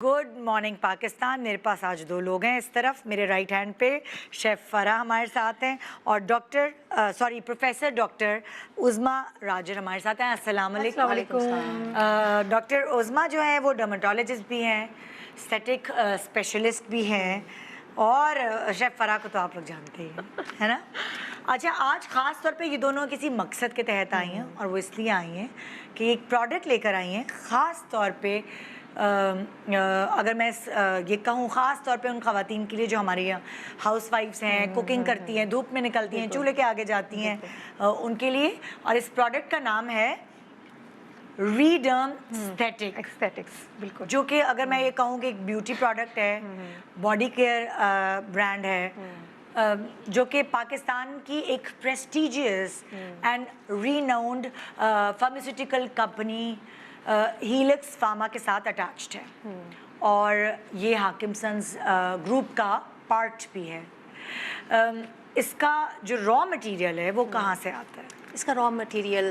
Good morning Pakistan. मेरे पास आज दो लोग हैं इस तरफ, मेरे राइट हैंड पे शेफ़ फ़रा हमारे साथ हैं और प्रोफेसर डॉक्टर उज़मा राजर हमारे साथ हैं। अस्सलाम वालेकुम। डॉक्टर उज़मा जो है वो डर्मेटोलॉजिस्ट भी हैं, एस्थेटिक स्पेशलिस्ट भी हैं और शेफ़ फ़रा को तो आप लोग जानते ही हैं, है ना। अच्छा, आज ख़ास तौर पे ये दोनों किसी मकसद के तहत आई हैं और वो इसलिए आई हैं कि एक प्रोडक्ट लेकर आई हैं ख़ास तौर पे अगर मैं ये कहूँ ख़ास तौर पे उन ख़वातीन के लिए जो हमारी हाउस वाइफ्स हैं, कुकिंग करती हैं, धूप में निकलती हैं, चूल्हे के आगे जाती हैं, उनके लिए। और इस प्रोडक्ट का नाम है रीडर्म एस्थेटिक्स, बिल्कुल, जो कि अगर मैं ये कहूँ कि एक ब्यूटी प्रोडक्ट है, बॉडी केयर ब्रांड है, जो कि पाकिस्तान की एक prestigious and renowned pharmaceutical company helix pharma के साथ अटैच्ड है और ये हाकिम सन्स ग्रुप का पार्ट भी है। इसका जो रॉ मटेरियल है वो कहाँ से आता है? इसका रॉ मटेरियल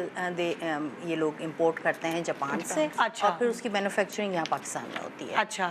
ये लोग इंपोर्ट करते हैं जापान से। अच्छा। और फिर उसकी मैन्युफैक्चरिंग यहाँ पाकिस्तान में होती है। अच्छा।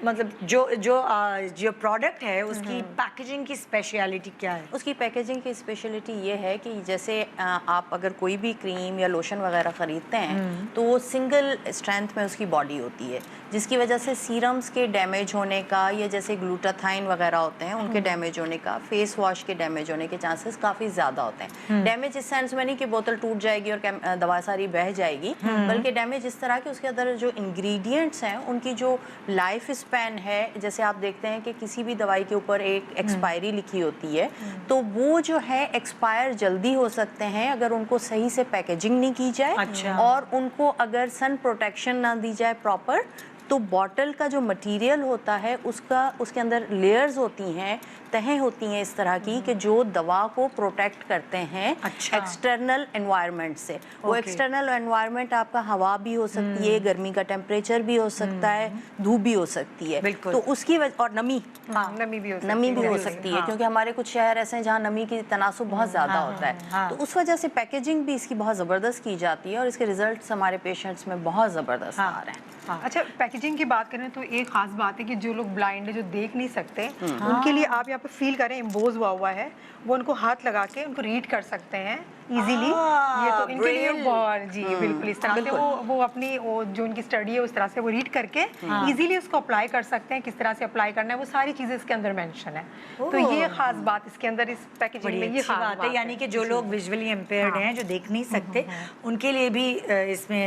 मतलब जो प्रोडक्ट है उसकी पैकेजिंग की स्पेशलिटी क्या है? उसकी पैकेजिंग की स्पेशलिटी ये है कि जैसे आप अगर कोई भी क्रीम या लोशन वगैरह ख़रीदते हैं तो वो सिंगल स्ट्रेंथ में उसकी बॉडी होती है, जिसकी वजह से सीरम्स के डैमेज होने का या जैसे ग्लूटाथाइन वगैरह होते हैं उनके डैमेज होने का, फेस वॉश के डैमेज होने के चांसेस काफ़ी ज़्यादा होते हैं। डैमेज इस सेंस में नहीं कि बोतल टूट जाएगी और दवा सारी बह जाएगी, बल्कि डैमेज इस तरह के उसके अंदर जो इंग्रेडिएंट्स हैं उनकी जो लाइफ स्पैन है, जैसे आप देखते हैं कि किसी भी दवाई के ऊपर एक एक्सपायरी लिखी होती है तो वो जो है एक्सपायर जल्दी हो सकते हैं अगर उनको सही से पैकेजिंग नहीं की जाए। अच्छा। और उनको अगर सन प्रोटेक्शन ना दी जाए प्रॉपर, तो बॉटल का जो मटेरियल होता है उसके अंदर लेयर्स होती हैं, तहें होती हैं इस तरह की कि जो दवा को प्रोटेक्ट करते हैं एक्सटर्नल एनवायरनमेंट से। वो एक्सटर्नल एनवायरनमेंट आपका हवा भी हो सकती है, गर्मी का टेम्परेचर भी हो सकता है, धूप भी हो सकती है, तो उसकी वजह और नमी भी हो सकती है क्योंकि हमारे कुछ शहर ऐसे हैं जहाँ नमी की तनासुब बहुत ज़्यादा होता है। तो उस वजह से पैकेजिंग भी इसकी बहुत ज़बरदस्त की जाती है और इसके रिजल्ट्स हमारे पेशेंट्स में बहुत ज़बरदस्त आ रहे हैं। अच्छा, पैकेजिंग की बात करें तो एक खास बात है कि जो लोग ब्लाइंड है, जो देख नहीं सकते, उनके लिए आप यहाँ पे फील करें एम्बोज हुआ है, वो उनको हाथ लगा के उनको रीड कर सकते हैं इजीली। ये तो इनके लिए बहुत बिल्कुल इस तरह से वो अपनी जो उनकी स्टडी है उस तरह से वो रीड करके इजीली उसको अप्लाई कर सकते हैं। किस तरह से अप्लाई करना है वो सारी चीजें इसके अंदर मेंशन है। तो ये खास बात इसके अंदर इस पैकेजिंग में ये खास बात है, यानी कि जो लोग विजुअली इम्पेयर्ड हैं, जो देख नहीं सकते, उनके लिए भी इसमें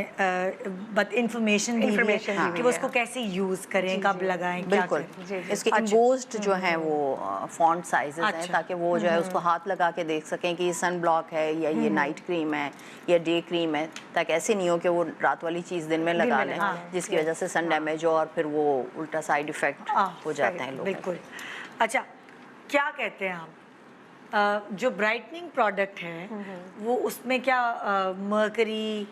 इंफॉर्मेशन कि वो उसको कैसे यूज करें, कब लगाएं, क्या करें। इसके एम्बोस्ड जो है वो फॉन्ट साइजेस हैं ताकि वो जो है उसको हाथ लगा के देख सकें कि ये सन ब्लॉक है या ये नाइट क्रीम है या डे क्रीम है, ताकि ऐसे नहीं हो कि वो रात वाली चीज़ दिन में लगा लें जिसकी वजह से सन डैमेज हो और फिर वो उल्टा साइड इफेक्ट हो जाते हैं लोगों। बिल्कुल। अच्छा, क्या कहते हैं आप, जो ब्राइटनिंग प्रोडक्ट है वो उसमें क्या मर्करी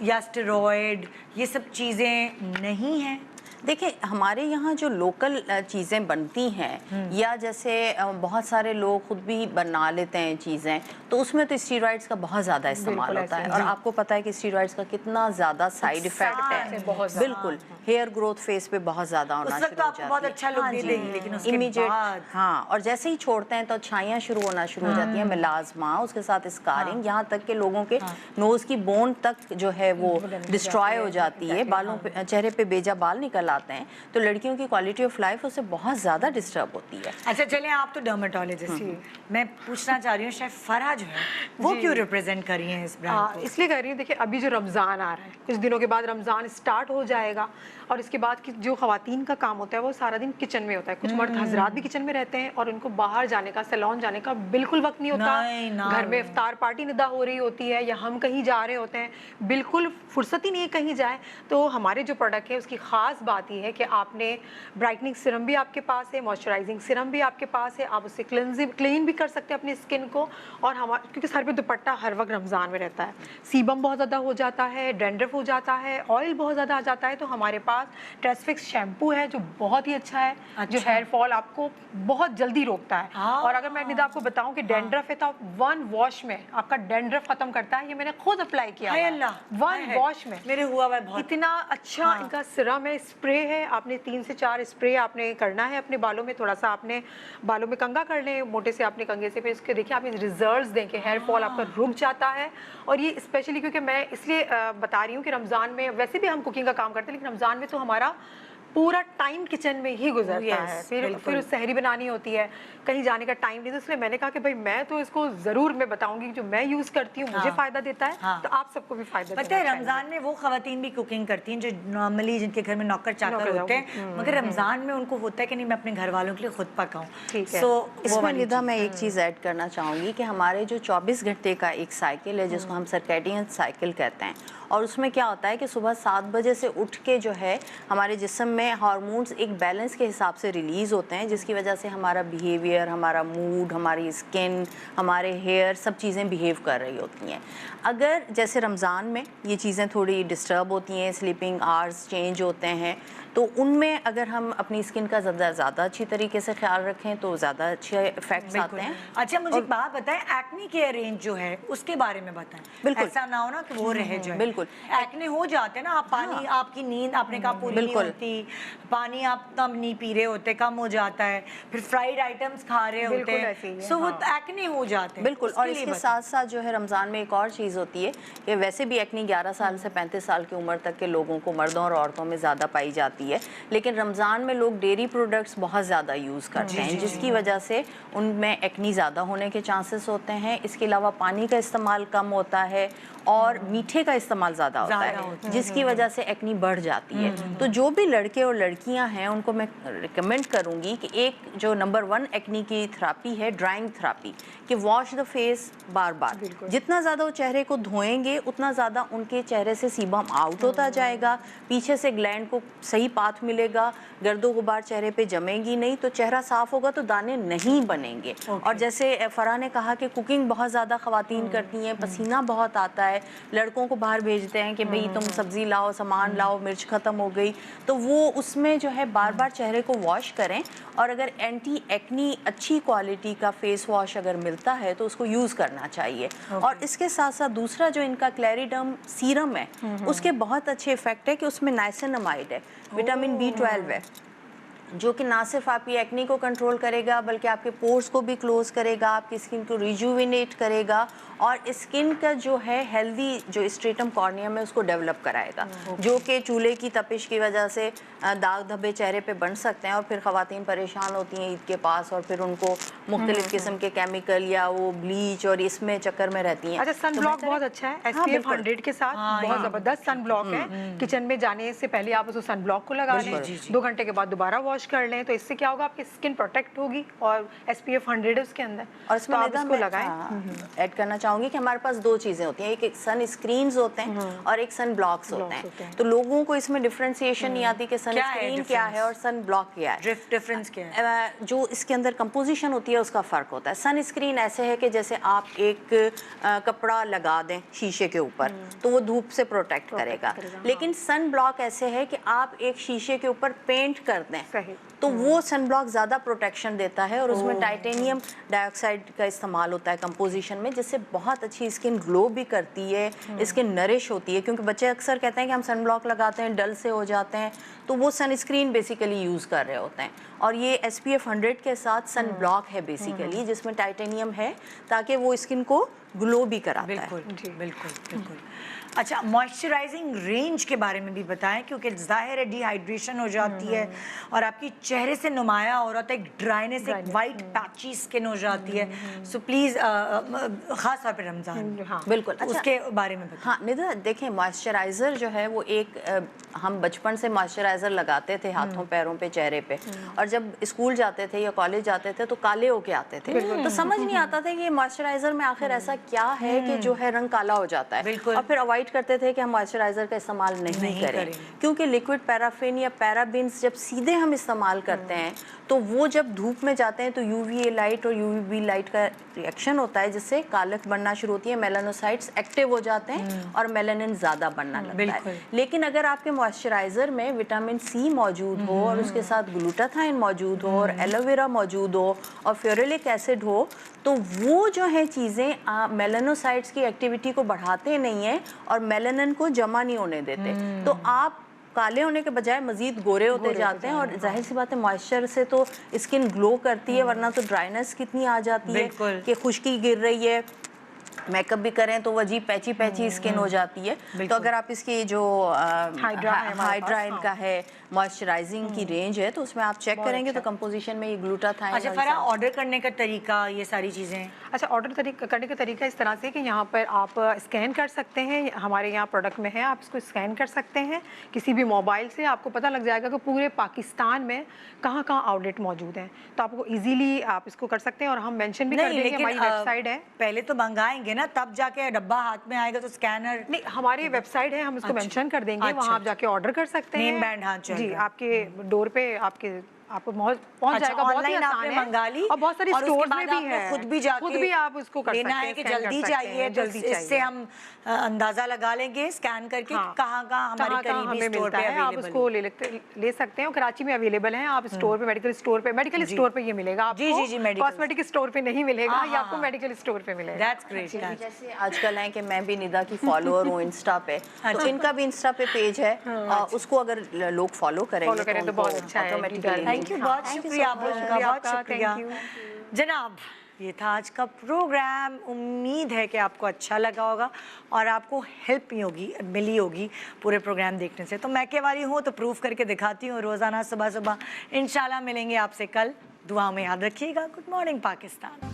या स्टेरॉयड ये सब चीज़ें नहीं हैं? देखिए, हमारे यहाँ जो लोकल चीज़ें बनती हैं या जैसे बहुत सारे लोग खुद भी बना लेते हैं चीज़ें, तो उसमें तो स्टीरॉइड्स का बहुत ज़्यादा इस्तेमाल होता है और आपको पता है कि स्टीरॉइड्स का कितना ज़्यादा साइड इफेक्ट है। बिल्कुल, हेयर ग्रोथ फेस पे बहुत ज़्यादा होना शुरू हो जाती है। अच्छा लुक देगी, लेकिन उसके इमीडिएट बाद और जैसे ही छोड़ते हैं तो छाइयाँ शुरू होना शुरू हो जाती हैं, मिलाजमा, उसके साथ स्कारिंग, यहाँ तक के लोगों के नोज़ की बोन तक जो है वो डिस्ट्रॉय हो जाती है, बालों पे, चेहरे पे बेजा बाल निकल आते हैं, तो लड़कियों की क्वालिटी ऑफ लाइफ उससे बहुत ज़्यादा डिस्टर्ब होती है। अच्छा, चलें, आप तो डर्मेटोलॉजिस्ट हैं, मैं पूछना चाह रही हूँ शेफ फ़रा जो है वो क्यों रिप्रेजेंट कर रही हैं इस ब्रांड को? इसलिए कर रही हूँ, देखिए अभी जो रमज़ान आ रहा है, कुछ दिनों के बाद रमज़ान स्टार्ट हो जाएगा और इसके बाद की जो ख़वातीन का काम होता है वो सारा दिन किचन में होता है। कुछ मर्द हजरात भी किचन में रहते हैं और उनको बाहर जाने का, सैलून जाने का बिल्कुल वक्त नहीं होता। घर में इफ्तार पार्टी निदा हो रही होती है या हम कहीं जा रहे होते हैं, बिल्कुल फुर्सत ही नहीं है कहीं जाए। तो हमारे जो प्रोडक्ट है उसकी ख़ास बात आती है कि आपने ब्राइटनिंग सिरम भी आपके पास है, मॉइस्चराइजिंग सिरम भी आपके पास है, आप उससे क्लीन भी कर सकते हैं अपनी स्किन को। और हमारे क्योंकि सर पे दुपट्टा हर वक्त रमज़ान में रहता है, सीबम बहुत ज़्यादा हो जाता है, डैंड्रफ हो जाता है, ऑयल बहुत ज़्यादा आ जाता है, तो हमारे पास ट्रेसफिक्स शैम्पू है जो बहुत ही अच्छा है, जो हेयर फॉल आपको बहुत जल्दी रोकता है। और अगर मैं निदा आपको बताऊं कि डैंड्रफ है तो आप 1 वॉश में आपका डैंड्रफ खत्म करता है। ये मैंने खुद अप्लाई किया है, 1 वॉश में मेरे हुआ है बहुत। इतना अच्छा इनका सिरम है, स्प्रे है, आपने 3 से 4 स्प्रे आपने करना है अपने बालों में, थोड़ा सा आपने बालों में कंघा कर लें मोटे से आपने कंघे से, फिर इसके देखिए आप रिजल्ट्स दें कि हेयर फॉल आपका रुक जाता है। और ये स्पेशली क्योंकि मैं इसलिए बता रही हूँ कि रमज़ान में वैसे भी हम कुकिंग का काम करते हैं, लेकिन रमज़ान में तो हमारा पूरा टाइम किचन में ही गुजरता है, फिर सहरी बनानी होती है, कहीं जाने का टाइम नहीं। तो इसलिए मैंने कहा कि भाई मैं तो इसको ज़रूर मैं बताऊंगी, जो मैं यूज़ करती हूँ मुझे फ़ायदा देता है, तो आप सबको भी फ़ायदा पता है रमज़ान में वो ख़वातीन भी कुकिंग करती हैं जो नॉर्मली जिनके घर में नौकर चाकर होते हैं, मगर रमज़ान में उनको होता है कि नहीं मैं अपने घर वालों के लिए खुद पकाऊँ। सो इसमें निदा मैं एक चीज़ ऐड करना चाहूँगी कि हमारे जो 24 घंटे का एक साइकिल है जिसको हम सर्कैडियन साइकिल कहते हैं, और उसमें क्या होता है कि सुबह 7 बजे से उठ के जो है हमारे जिस्म में हार्मोन्स एक बैलेंस के हिसाब से रिलीज़ होते हैं, जिसकी वजह से हमारा बिहेवियर, हमारा मूड, हमारी स्किन, हमारे हेयर सब चीज़ें बिहेव कर रही होती हैं। अगर जैसे रमज़ान में ये चीज़ें थोड़ी डिस्टर्ब होती हैं, स्लीपिंग आवर्स चेंज होते हैं, तो उनमें अगर हम अपनी स्किन का ज़्यादा अच्छी तरीके से ख्याल रखें तो ज़्यादा अच्छे इफेक्ट्स आते हैं। अच्छा मुझे एक बात बताएं, एक्ने केयर रेंज जो है उसके बारे में बताएं। बिल्कुल, ऐसा ना हो ना कि वो रहे जो है। बिल्कुल एक्ने हो जाते हैं ना, आप पानी आपकी नींद आपने कहा पूरी नहीं होती, पानी आप कम नहीं पी रहे होते, कम हो जाता है, फिर फ्राइड आइटम्स खा रहे होते हैं, सो वो एक्ने हो जाते हैं। बिल्कुल। और इसके साथ साथ जो है रमज़ान में एक और चीज़ होती है कि वैसे भी एक्ने 11 साल से 35 साल की उम्र तक के लोगों को, मर्दों और औरतों में ज़्यादा पाई जाती है, लेकिन रमज़ान में लोग डेयरी प्रोडक्ट्स बहुत ज़्यादा यूज़ करते हैं, जिसकी वजह से उनमें एक्नी ज़्यादा होने के चांसेस होते हैं। इसके अलावा पानी का इस्तेमाल कम होता है और मीठे का इस्तेमाल ज़्यादा होता है, जिसकी वजह से एक्नी बढ़ जाती है। तो जो भी लड़के और लड़कियां हैं उनको मैं रिकमेंड करूंगी कि एक जो नंबर 1 एक्नी की थेरेपी है ड्राइंग थेरेपी, कि वॉश द फेस बार बार, जितना ज़्यादा वो चेहरे को धोएंगे उतना ज़्यादा उनके चेहरे से सीबम आउट होता जाएगा, पीछे से ग्लैंड को सही पाथ मिलेगा, गर्दो गुबार चेहरे पे जमेगी नहीं, तो चेहरा साफ होगा तो दाने नहीं बनेंगे। और जैसे फराह ने कहा कि कुकिंग बहुत ज़्यादा ख़वातीन करती हैं, पसीना बहुत आता है, लड़कों को बाहर भेजते हैं कि भाई तुम सब्जी लाओ, सामान लाओ, मिर्च ख़त्म हो गई, तो वो उसमें जो है बार बार चेहरे को वॉश करें। और अगर एंटी एक्नी अच्छी क्वालिटी का फेस वॉश अगर मिलता है तो उसको यूज़ करना चाहिए। और इसके साथ साथ दूसरा जो इनका क्लैरिडम सीरम है उसके बहुत अच्छे इफेक्ट है कि उसमें नाइसिनामाइड है, विटामिन B12 है, जो कि ना सिर्फ आपकी एक्नी को कंट्रोल करेगा बल्कि आपके पोर्स को भी क्लोज करेगा, आपकी स्किन को रिजुविनेट करेगा और स्किन का जो है हेल्दी जो स्ट्रेटम कॉर्नियम है उसको डेवलप कराएगा, जो कि चूल्हे की तपिश की वजह से दाग धब्बे चेहरे पे बन सकते हैं और फिर ख़वातीन परेशान होती हैं ईद के पास और फिर उनको मुख्तलिफ किस्म के केमिकल या वो ब्लीच और इसमें चक्कर में रहती हैं। अच्छा, सन ब्लॉक बहुत अच्छा है, SPF 100 के साथ बहुत ज़बरदस्त सन ब्लॉक है। किचन में जाने से पहले आप उस सन ब्लॉक को लगा लें, 2 घंटे के बाद दोबारा वॉश कर लें, तो इससे क्या होगा आपकी स्किन प्रोटेक्ट होगी और SPF 100 है उसके अंदर। और इसमें तो आप इसको लगाएं। ऐड करना चाहूँगी कि हमारे पास 2 चीज़ें होती हैं, एक सन स्क्रीन्स होते हैं और एक सन ब्लॉक्स होते हैं। तो लोगों को इसमें डिफ्रेंसिएशन नहीं आती कि सन स्क्रीन क्या है और सन ब्लॉक क्या है। डिफरेंस क्या है? जो इसके अंदर कंपोजिशन होती है उसका फ़र्क होता है। सन स्क्रीन ऐसे है कि जैसे आप एक कपड़ा लगा दें शीशे के ऊपर तो वो धूप से प्रोटेक्ट करेगा, लेकिन सन ब्लॉक ऐसे है कि आप एक शीशे के ऊपर पेंट कर दें तो वो सन ब्लॉक ज़्यादा प्रोटेक्शन देता है और उसमें टाइटेनियम डाइऑक्साइड का इस्तेमाल होता है कंपोजिशन में, जिससे बहुत अच्छी स्किन ग्लो भी करती है, स्किन नरिश होती है। क्योंकि बच्चे अक्सर कहते हैं कि हम सन ब्लॉक लगाते हैं डल से हो जाते हैं, तो वो सनस्क्रीन बेसिकली यूज़ कर रहे होते हैं। और ये SPF 100 के साथ सन ब्लॉक है बेसिकली, जिसमें टाइटेनियम है ताकि वो स्किन को ग्लो भी कराता है। बिल्कुल बिल्कुल बिल्कुल। अच्छा, मॉइस्चराइजिंग रेंज के बारे में भी बताएं, क्योंकि जाहिर है डिहाइड्रेशन हो जाती है और आपकी चेहरे से नुमाया हो रहा था एक ड्राइनेस, एक वाइट पैची स्किन हो जाती है। सो प्लीज़ ख़ास तौर पर रमज़ान बिल्कुल उसके बारे में बताएं। हाँ निदा, देखें मॉइस्चराइज़र जो है वो एक हम बचपन से मॉइस्चराइज़र लगाते थे हाथों पैरों पे, चेहरे पे, और जब स्कूल जाते थे या कॉलेज जाते थे तो काले होके आते थे, तो समझ नहीं आता था कि ये मॉइस्चराइज़र में आखिर ऐसा क्या है कि जो है रंग काला हो जाता है। और फिर अवॉइड करते थे कि हम मॉइस्चराइज़र का इस्तेमाल नहीं करें, करेंगे। क्योंकि लिक्विड पैराफिन या पैराबिन्स जब सीधे हम इस्तेमाल करते हैं तो वो जब धूप में जाते हैं तो यूवीए लाइट और यूवीबी लाइट का रिएक्शन होता है, जिससे कालक बनना शुरू होती है, मेलानोसाइट्स एक्टिव हो जाते हैं और मेलानिन ज़्यादा बनना लगता बिल्कुल। है। लेकिन अगर आपके मॉइस्चराइज़र में विटामिन सी मौजूद हो और उसके साथ ग्लूटाथाइन मौजूद हो और एलोवेरा मौजूद हो और फ्योरेलिक एसिड हो, तो वो जो है चीज़ें मेलानोसाइट्स की एक्टिविटी को बढ़ाते नहीं हैं और मेलानिन को जमा नहीं होने देते। तो आप काले होने के बजाय मजीद गोरे होते जाते हैं। और जाहिर सी बात है मॉइस्चर से तो स्किन ग्लो करती है, वरना तो ड्राइनेस कितनी आ जाती है बिल्कुल। कि खुश्की गिर रही है, मेकअप भी करें तो वो अजीब पैची पैची स्किन हो जाती है। तो अगर आप इसकी जो हाइड्रा इनका है मॉइस्चराइजिंग की रेंज है तो उसमें आप चेक करेंगे तो कंपोजिशन में ये ग्लूटाथाइन। अच्छा फराह, ऑर्डर करने का तरीका, ये सारी चीज़ें? अच्छा, ऑर्डर करने का तरीका इस तरह से कि यहाँ पर आप स्कैन कर सकते हैं, हमारे यहाँ प्रोडक्ट में है, आप इसको स्कैन कर सकते हैं किसी भी मोबाइल से, आपको पता लग जाएगा कि पूरे पाकिस्तान में कहाँ कहाँ आउटलेट मौजूद हैं, तो आपको इजीली आप इसको कर सकते हैं। और हम मेंशन भी कर देंगे, हमारी वेबसाइट है। पहले तो मंगाएंगे ना, तब जाके डब्बा हाथ में आएगा तो स्कैनर नहीं, हमारी वेबसाइट है, हम इसको मेंशन कर देंगे, वहाँ आप जाके ऑर्डर कर सकते हैं। नेम बैंड, हाँ, चल जी, रहा है। आपके डोर पे आपको पहुंच जाएगा। बहुत ही ऑनलाइन आसान आपने है मंगा ली और बहुत सारी और उसके स्टोर्स बाद में भी आपने है, खुद भी जाके खुद भी आप उसको कर लेना सकते है हैं, कि स्कैन कर जल्दी सकते चाहिए हैं, तो जल्दी इससे चाहिए। हम अंदाजा लगा लेंगे स्कैन करके हाँ। कहाँ कहाँ हमारी कहाँ करीबी हमें स्टोर मिलता पे है, आप अवेलेबल उसको ले सकते हैं। और कराची में अवेलेबल है, आप स्टोर पे, मेडिकल स्टोर पे ये मिलेगा आपको। जी, medical कॉस्मेटिक स्टोर पे नहीं मिलेगा, हाँ, ये आपको हाँ। मेडिकल स्टोर पे मिलेगा। That's great. जैसे आजकल है कि मैं भी निदा की फॉलोअर हूँ इंस्टा पे, तो इनका भी इंस्टा पे पेज है, उसको अगर लोग फॉलो करेंगे तो बहुत अच्छा है। थैंक यू, बहुत शुक्रिया आप लोगों का, बहुत शुक्रिया थैंक यू। जनाब। ये था आज का प्रोग्राम। उम्मीद है कि आपको अच्छा लगा होगा और आपको हेल्प मिली होगी पूरे प्रोग्राम देखने से। तो मैं के वाली हूँ तो प्रूफ करके दिखाती हूँ रोज़ाना सुबह सुबह। इंशाल्लाह मिलेंगे आपसे कल। दुआ में याद रखिएगा। Good morning Pakistan.